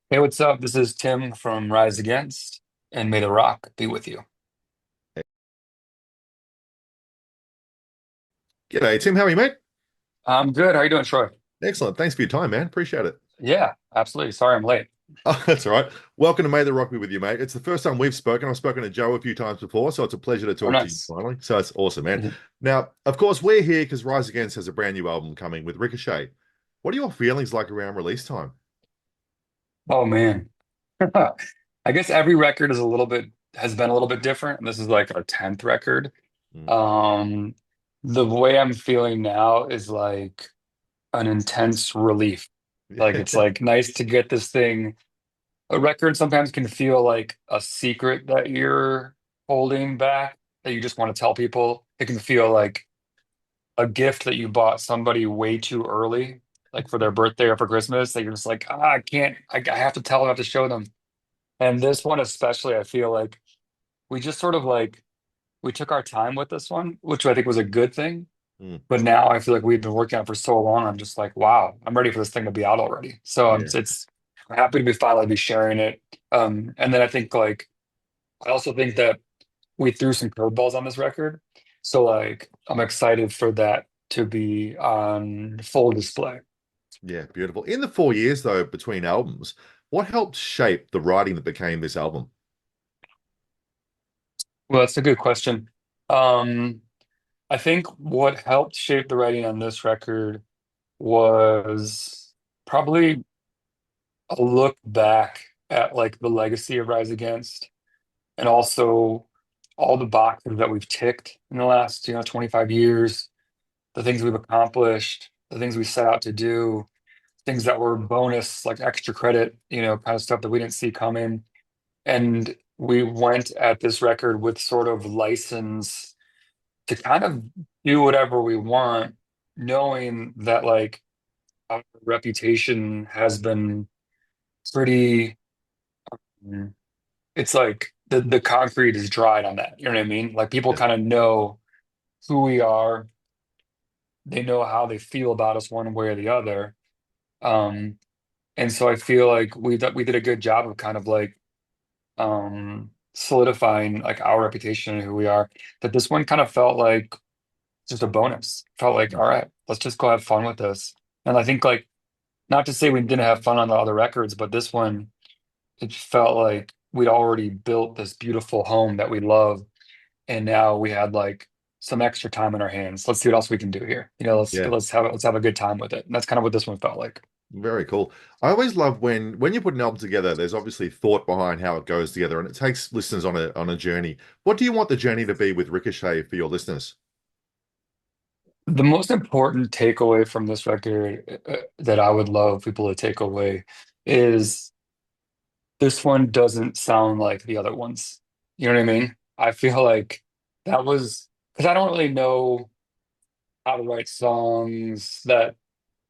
Hey, what's up? This is Tim from Rise Against, and may the rock be with you. G'day, Tim. How are you, mate? I'm good. How you doing, Troy? Excellent. Thanks for your time, man. Appreciate it. Yeah, absolutely. Sorry I'm late. Oh, that's all right. Welcome to May the Rock be with you, mate. It's the first time we've spoken. I've spoken to Joe a few times before, so it's a pleasure to Oh, talk to you nice. finally. So it's awesome, man. Mhm. Now, of course, we're here because Rise Against has a brand new album coming with Ricochet. What are your feelings like around release time? Oh man. I guess every record has been a little bit different, and this is like our 10th record. Mm. Um, the way I'm feeling now is like an intense relief. Like it's like nice to get this thing. A record sometimes can feel like a secret that you're holding back that you just want to tell people. It can feel like a gift that you bought somebody way too early, like for their birthday or for Christmas, that you're just like, I can't, I have to tell them, I have to show them. And this one especially, I feel like we just sort of like we took our time with this one, which I think was a good thing. Mm. But now I feel like we've been working on it for so long. I'm just like, wow, I'm ready for this thing to be out already. So Yeah. it's I'm happy to be finally be sharing it. And then I think like I also think that we threw some curveballs on this record. So like I'm excited for that to be on full display. Yeah, beautiful. In the 4 years, though, between albums, what helped shape the writing that became this album? Well, that's a good question. Um, I think what helped shape the writing on this record was probably a look back at like the legacy of Rise Against and also all the boxes that we've ticked in the last, 25 years, the things we've accomplished, the things we set out to do, things that were bonus, like extra credit, kind of stuff that we didn't see coming. And we went at this record with sort of license to kind of do whatever we want, knowing that like our reputation has been pretty, mm, it's like the concrete is dried on that. You know what I mean? Like people Yeah. kind of know who we are, they know how they feel about us one way or the other. Um, and so I feel like we did a good job of kind of like solidifying like our reputation and who we are. But this one kind of felt like just a bonus. Felt like, all right, let's just go have fun with this. And I think like not to say we didn't have fun on the other records, but this one it felt like we'd already built this beautiful home that we love, and now we had like some extra time in our hands. Let's see what else we can do here. Yeah. Let's have a good time with it. And that's kind of what this one felt like. Very cool. I always love when you put an album together, there's obviously thought behind how it goes together and it takes listeners on a journey. What do you want the journey to be with Ricochet for your listeners? The most important takeaway from this record that I would love people to take away is this one doesn't sound like the other ones. You know what I mean? I feel like that was because I don't really know how to write songs that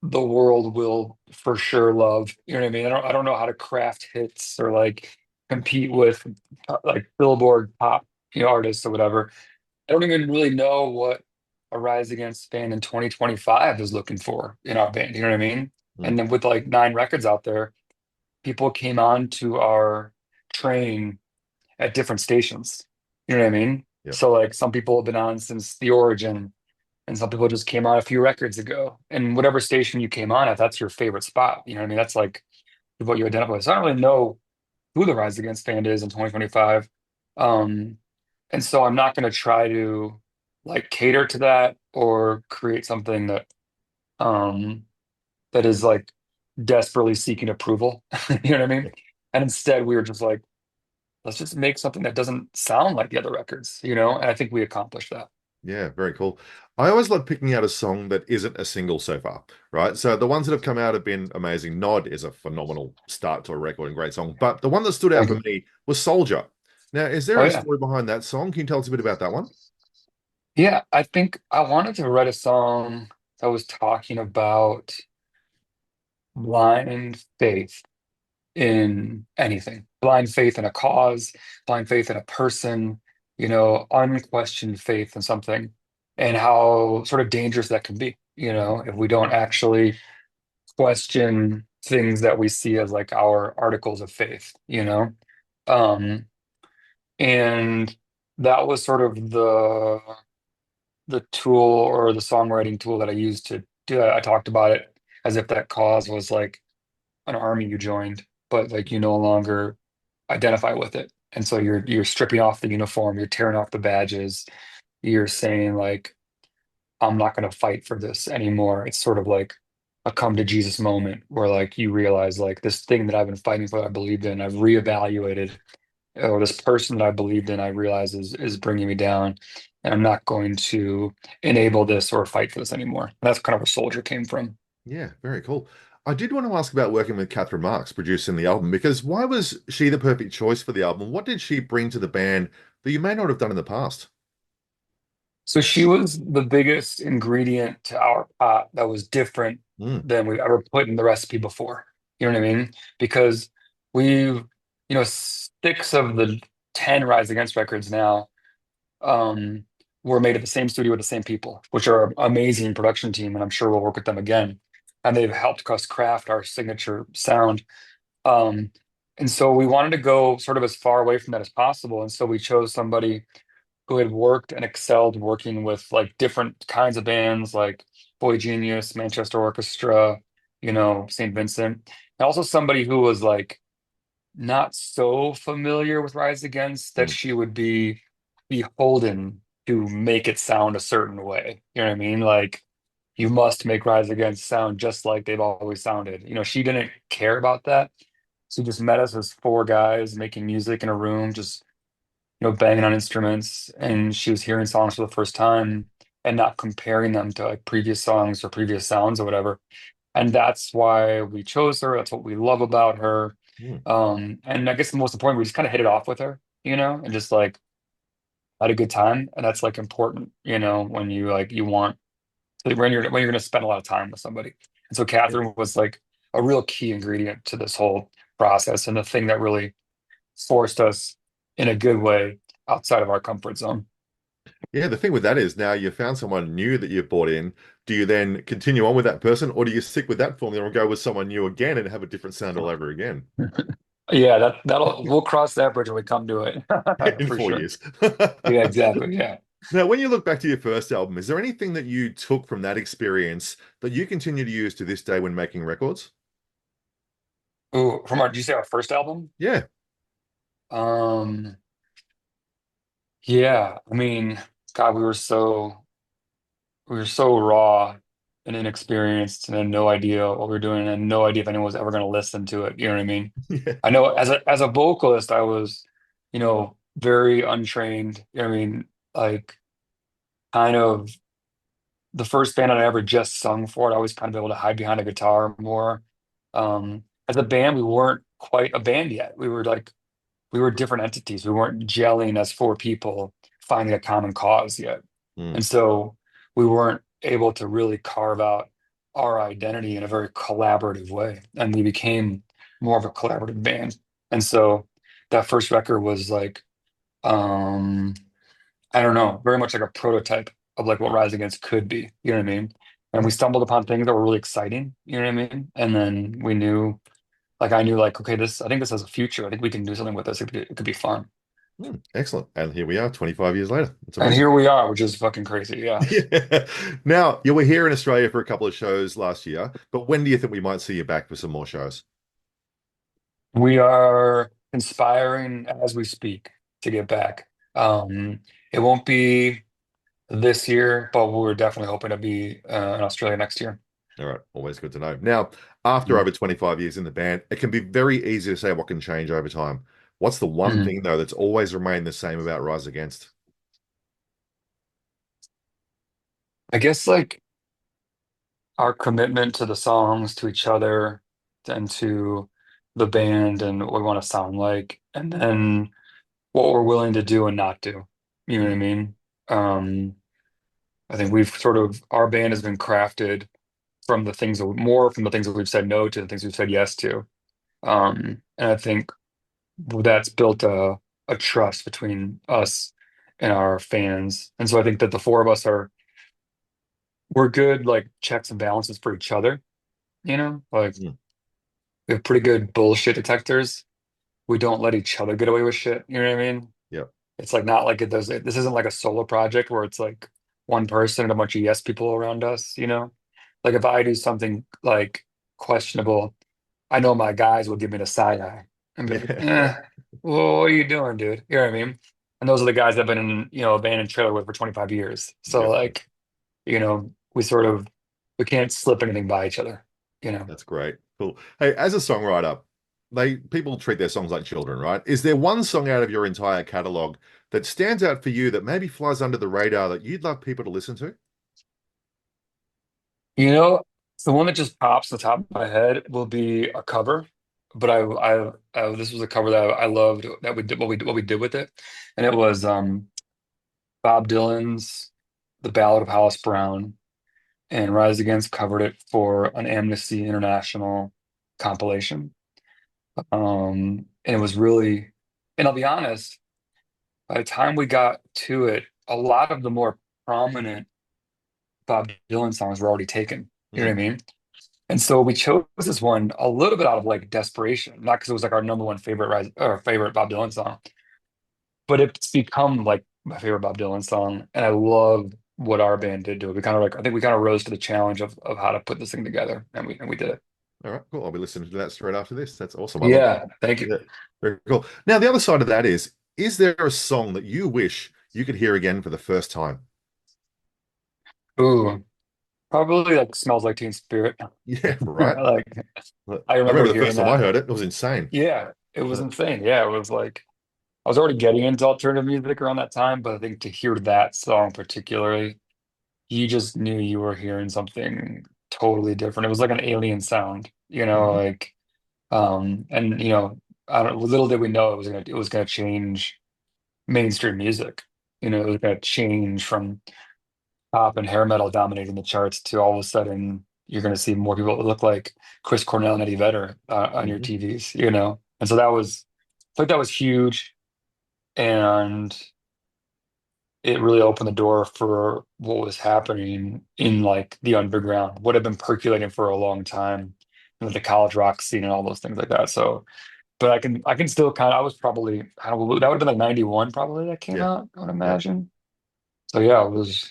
the world will for sure love. You know what I mean? I don't know how to craft hits or like compete with like Billboard pop, artists or whatever. I don't even really know what a Rise Against fan in 2025 is looking for in our band. You know what I mean? Hmm. And then with like 9 records out there, people came on to our train at different stations. You know what I mean? Yep. So like some people have been on since the origin, and some people just came on a few records ago. And whatever station you came on at, that's your favorite spot. You know what I mean? That's like what you identify with. So I don't really know who the Rise Against fan is in 2025. Um, and so I'm not going to try to like cater to that or create something um, that is like desperately seeking approval. You know what I mean? And instead, we were just like, let's just make something that doesn't sound like the other records, And I think we accomplished that. Yeah, very cool. I always love picking out a song that isn't a single so far, right? So the ones that have come out have been amazing. Nod is a phenomenal start to a record and great song. But the one that stood out Thank for you. me was Soldier. Now, is there Oh a yeah. story behind that song? Can you tell us a bit about that one? Yeah, I think I wanted to write a song that was talking about blind faith in anything. Blind faith in a cause, blind faith in a person, unquestioned faith in something, and how sort of dangerous that can be, if we don't actually question things that we see as like our articles of faith, you know? Um, and that was sort of the tool or the songwriting tool that I used to do it. I talked about it as if that cause was like an army you joined, but like you no longer identify with it. And so you're stripping off the uniform, you're tearing off the badges, you're saying like, I'm not going to fight for this anymore. It's sort of like a come to Jesus moment where like you realize like this thing that I've been fighting for, I believed in, I've reevaluated, or this person that I believed in, I realize is bringing me down, and I'm not going to enable this or fight for this anymore. And that's kind of where Soldier came from. Yeah, very cool. I did want to ask about working with Catherine Marks producing the album because why was she the perfect choice for the album? What did she bring to the band that you may not have done in the past? So she was the biggest ingredient to our pot that was different Mm, than we've ever put in the recipe before. You know what I mean? Because we've, six of the 10 Rise Against records now um, were made at the same studio with the same people, which are an amazing production team, and I'm sure we'll work with them again. And they've helped us craft our signature sound. Um, and so we wanted to go sort of as far away from that as possible. And so we chose somebody who had worked and excelled working with like different kinds of bands like Boy Genius, Manchester Orchestra, St. Vincent. And also somebody who was like not so familiar with Rise Against that mm, she would be beholden to make it sound a certain way. You know what I mean? Like you must make Rise Against sound just like they've always sounded. She didn't care about that. She just met us as four guys making music in a room, just banging on instruments, and she was hearing songs for the first time and not comparing them to like previous songs or previous sounds or whatever. And that's why we chose her. That's what we love about her. mm. And I guess the most important, we just kind of hit it off with her, and just like had a good time. And that's like important, when you like you want when you're going to spend a lot of time with somebody. And so Catherine was like a real key ingredient to this whole process and the thing that really forced us in a good way outside of our comfort zone. Yeah, the thing with that is now you found someone new that you've brought in. Do you then continue on with that person, or do you stick with that formula and go with someone new again and have a different sound all over again Yeah, we'll cross that bridge when we come to it in for four sure. years? Yeah, exactly. Yeah. Now, when you look back to your first album, is there anything that you took from that experience that you continue to use to this day when making records? Ooh, did you say our first album? Yeah. Um, yeah, I mean, God, we were so raw and inexperienced and had no idea what we were doing and no idea if anyone was ever going to listen to it. You know what I mean? Yeah. I know as a vocalist, I was, very untrained. You know what I mean? Like kind of the first band I ever just sung for, I always kind of able to hide behind a guitar more. As a band, we weren't quite a band yet. We were different entities. We weren't gelling as four people finding a common cause yet. Mm, And so we weren't able to really carve out our identity in a very collaborative way. And we became more of a collaborative band. And so that first record was like, um, I don't know, very much like a prototype of like what Rise Against could be. You know what I mean? And we mm, stumbled upon things that were really exciting. You know what I mean? And then we knew, like, I knew, like, okay, I think this has a future. I think we can do something with this. It could be fun. excellent. And here we are 25 years later. It's And amazing. here we are, which is fucking crazy. Yeah. Yeah. Now, you were here in Australia for a couple of shows last year, but when do you think we might see you back for some more shows? We are conspiring as we speak to get back. It won't be this year, but we're definitely hoping to be in Australia next year. All right, always good to know. Now, after over 25 years in the band, it can be very easy to say what can change over time. What's the one Mhm. thing, though, that's always remained the same about Rise Against? I guess like our commitment to the songs, to each other, and to the band and what we want to sound like, and then what we're willing to do and not do. You know what I Mm, mean? Um, I think we've sort of our band has been crafted from the things that we've said no to the things we've said yes to. And I think that's built a trust between us and our fans. And so I think that the four of us we're good like checks and balances for each other, like mm. We have pretty good bullshit detectors. We don't let each other get away with shit. You know what I mean? Yep. It's like not like this isn't like a solo project where it's like one person and a bunch of yes people around us, you know? Like if I do something like questionable, I know my guys will give me the side eye and be like, Yeah. well, what are you doing, dude? You know what I mean? And those are the guys I've been in, a van and trailer with for 25 years. So Yep. like, we sort of we can't slip anything by each other, you know. That's great. Cool. Hey, as a songwriter, people treat their songs like children, right? Is there one song out of your entire catalog that stands out for you that maybe flies under the radar that you'd love people to listen to? You know, the one that just pops in the top of my head will be a cover, but this was a cover that I loved that we did what we did with it, and it was Bob Dylan's "The Ballad of Hollis Brown," and Rise Against covered it for an Amnesty International compilation. And it was really, and I'll be honest, by the time we got to it, a lot of the more prominent Bob Dylan songs were already taken. You know what Mm, I mean? And so we chose this one a little bit out of like desperation, not because it was like our number one favorite or favorite Bob Dylan song, but it's become like my favorite Bob Dylan song. And I love what our band did to it. I think we kind of rose to the challenge of how to put this thing together, and we did it. all right, cool. I'll be listening to that straight after this. That's awesome. I love Yeah, thank you. it. Yeah, very cool. Now, the other side of that is there a song that you wish you could hear again for the first time? Ooh, probably like "Smells Like Teen Spirit." Yeah, right. Like I I remember remember the hearing first time I that. heard it, it was insane. Yeah, it was Uh, insane. Yeah, it was like I was already getting into alternative music around that time, but I think to hear that song particularly, you just knew you were hearing something totally different. It was like an alien sound, mhm. like and I don't little did we know it was gonna change mainstream music. It was gonna change from pop and hair metal dominating the charts to all of a sudden you're gonna see more people that look like Chris Cornell and Eddie Vedder on your Mhm. TVs. And so I think that was huge, and it really opened the door for what was happening in like the underground, what had been percolating for a long time, the college rock scene and all those things like that. So, but I can still kind of, I was probably, I don't know, that would have been like 91 probably that came Yeah, out, I would yeah. imagine. So yeah, I was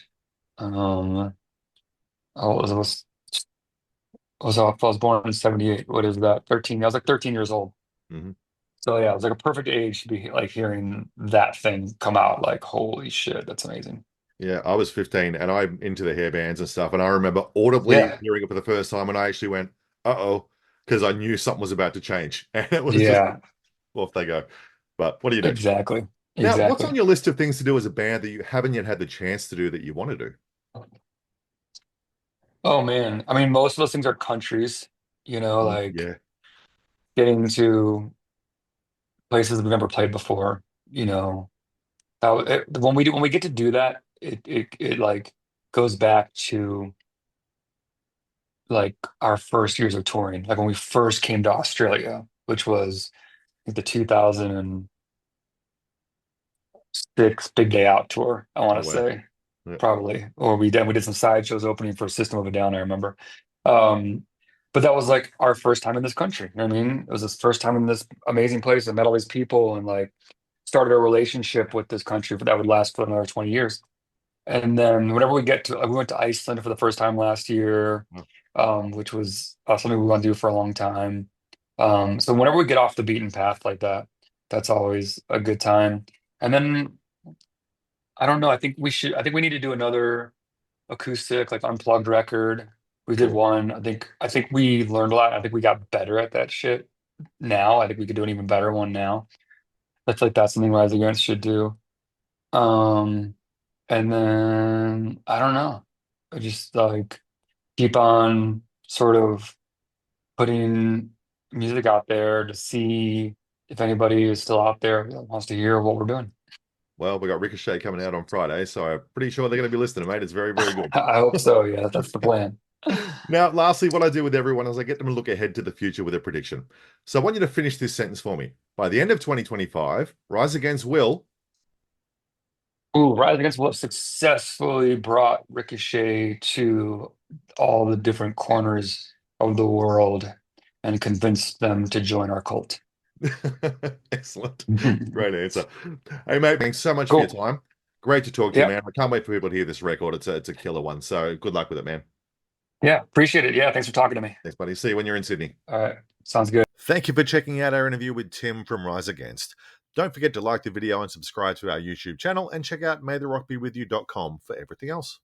born in 78. What is that? 13. I was like 13 years old. Mhm. So yeah, it was like a perfect age to be like hearing that thing come out. Like, holy shit, that's amazing. Yeah, I was 15 and I'm into the hair bands and stuff. And I remember audibly Yeah. hearing it for the first time and I actually went, uh-oh, because I knew something was about to change. And it was just Yeah. off they go. But what do you do? Exactly. Now, what's Exactly. on your list of things to do as a band that you haven't yet had the chance to do that you want to do? Oh man. I mean, most of those things are countries, Mhm. like Yeah. getting to places we've never played before, you know. When we get to do that, it like goes back to like our first years of touring, like when we first came to Australia, which was the 2006 Big Day Out tour, I want Oh, to wow. say. Yeah. Probably. Or we did some side shows opening for System of a Down, I remember. Um, but that was like our first time in this country. You know what I mean? It was this first time in this amazing place. I met all these people and like started a relationship with this country that would last for another 20 years. And then whenever we get to, like, we went to Iceland for the first time last year, Oh, which was something we want to do for a long time. So whenever we get off the beaten path like that, that's always a good time. And then I don't know. I think we need to do another acoustic, like unplugged record. We did cool. one. I think we learned a lot. I think we got better at that shit now. I think we could do an even better one now. That's like that's something Rise Against should do. Um, and then I don't know. I just like keep on sort of putting music out there to see if anybody is still out there that wants to hear what we're doing. Well, we got Ricochet coming out on Friday, so I'm pretty sure they're going to be listening, mate. It's very, very good. I hope so. Yeah, that's the plan. Now, lastly, what I do with everyone is I get them to look ahead to the future with a prediction. So I want you to finish this sentence for me. By the end of 2025, Rise Against will. Ooh, Rise Against Wolf successfully brought Ricochet to all the different corners of the world and convince them to join our cult. Excellent. Great answer. Hey, mate, thanks so much for your Cool. time. Great to talk to you, Yeah. man. I can't wait for people to hear this record. It's a killer one. So good luck with it, man. Yeah. Appreciate it. Yeah. Thanks for talking to me. Thanks, buddy. See you when you're in Sydney. All right. Sounds good. Thank you for checking out our interview with Tim from Rise Against. Don't forget to like the video and subscribe to our YouTube channel, and check out maytherockbewithyou.com for everything else.